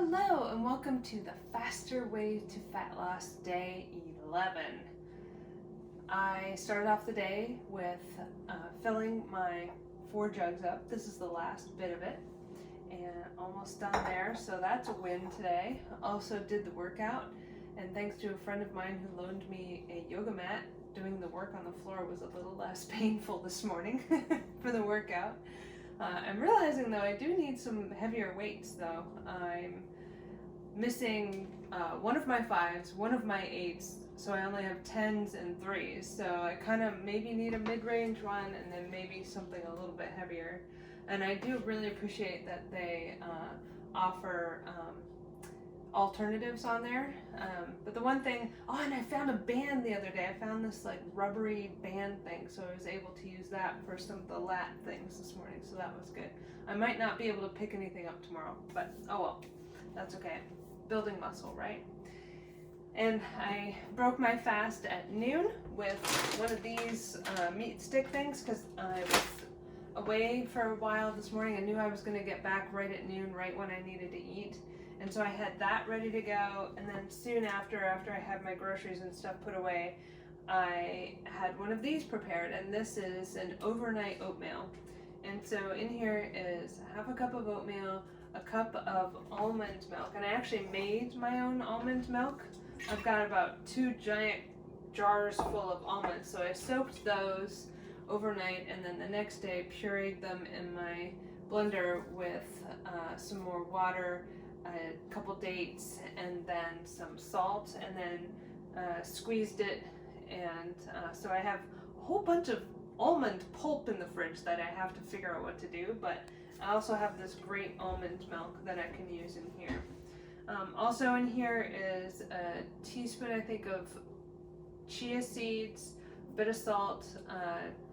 Hello and welcome to the Faster Way to Fat Loss Day 11. I started off the day with filling my 4 jugs up. This is the last bit of it and almost done there, so that's a win today. Also did the workout, and thanks to a friend of mine who loaned me a yoga mat, doing the work on the floor was a little less painful this morning for the workout. I'm realizing though I do need some heavier weights though. I'm missing one of my 5s, one of my 8s, so I only have 10s and 3s. So I kind of maybe need a mid-range one and then maybe something a little bit heavier. And I do really appreciate that they offer alternatives on there. But the one thing, and I found a band the other day. I found this like rubbery band thing, so I was able to use that for some of the lat things this morning, so that was good. I might not be able to pick anything up tomorrow, but oh well, that's okay. Building muscle, right? And I broke my fast at noon with one of these meat stick things because I was away for a while this morning. I knew I was going to get back right at noon, right when I needed to eat. And so I had that ready to go, and then soon after I had my groceries and stuff put away, I had one of these prepared, and this is an overnight oatmeal. And so in here is half a cup of oatmeal, a cup of almond milk, and I actually made my own almond milk. I've got about 2 giant jars full of almonds, so I soaked those overnight, and then the next day pureed them in my blender with some more water, a couple dates, and then some salt, and then squeezed it, and so I have a whole bunch of almond pulp in the fridge that I have to figure out what to do, but I also have this great almond milk that I can use in here. Also in here is a teaspoon, I think, of chia seeds, a bit of salt,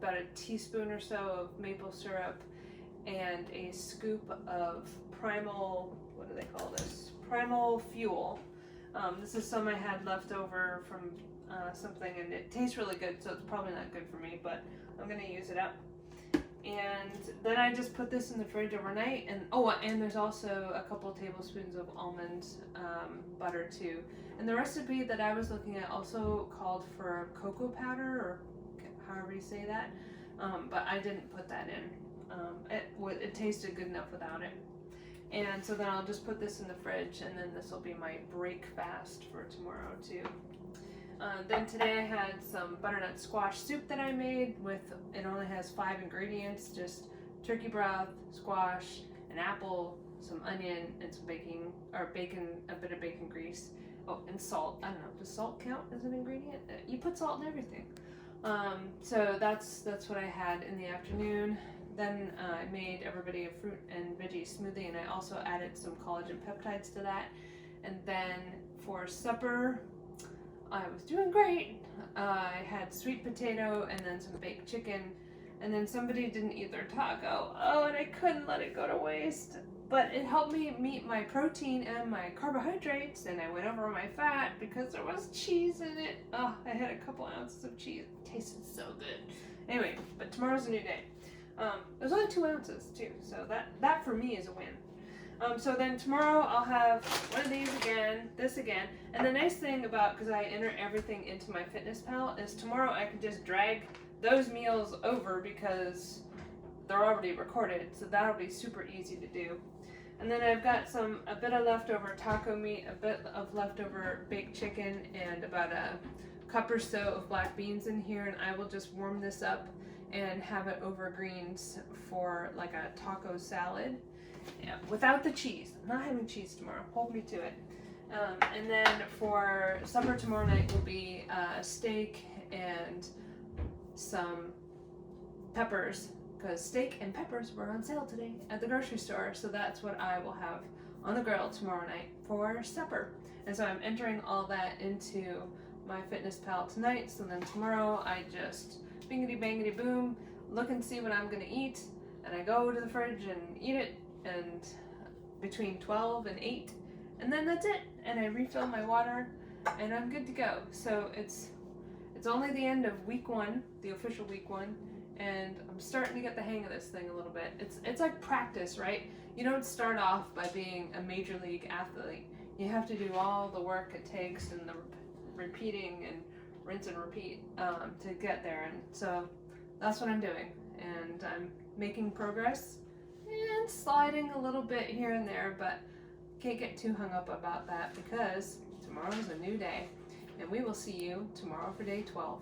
about a teaspoon or so of maple syrup, and a scoop of primal, what do they call this? Primal fuel. This is some I had left over from something, and it tastes really good, so it's probably not good for me, but I'm going to use it up. And then I just put this in the fridge overnight, and there's also a couple tablespoons of almond butter too. And the recipe that I was looking at also called for cocoa powder, or however you say that, but I didn't put that in. It tasted good enough without it. And so then I'll just put this in the fridge, and then this will be my break fast for tomorrow too. Then today I had some butternut squash soup that I made with, it only has 5 ingredients, just turkey broth, squash, an apple, some onion, and some bacon, a bit of bacon grease. Oh, and salt. I don't know, does salt count as an ingredient? You put salt in everything. So that's what I had in the afternoon. Then I made everybody a fruit and veggie smoothie, and I also added some collagen peptides to that. And then for supper, I was doing great. I had sweet potato and then some baked chicken, and then somebody didn't eat their taco. And I couldn't let it go to waste. But it helped me meet my protein and my carbohydrates, and I went over my fat because there was cheese in it. I had a couple ounces of cheese. It tasted so good. Anyway, but tomorrow's a new day. There's only 2 ounces too, so that for me is a win. So then tomorrow I'll have one of these again, this again, and the nice thing about, because I enter everything into my FitnessPal, is tomorrow I can just drag those meals over because they're already recorded, so that'll be super easy to do. And then I've got a bit of leftover taco meat, a bit of leftover baked chicken, and about a cup or so of black beans in here, and I will just warm this up and have it over greens for like a taco salad. Yeah, without the cheese. I'm not having cheese tomorrow. Hold me to it. And then for supper tomorrow night will be steak and some peppers, because steak and peppers were on sale today at the grocery store. So that's what I will have on the grill tomorrow night for supper. And so I'm entering all that into my FitnessPal tonight. So then tomorrow I just bingity bangity boom, look and see what I'm gonna eat, and I go to the fridge and eat it, and between 12 and 8, and then that's it, and I refill my water, and I'm good to go. So it's only the end of week 1, the official week 1, and I'm starting to get the hang of this thing a little bit. It's like practice, right? You don't start off by being a major league athlete. You have to do all the work it takes and the repeating and rinse and repeat to get there. And so that's what I'm doing, and I'm making progress and sliding a little bit here and there, but can't get too hung up about that because tomorrow's a new day, and we will see you tomorrow for day 12.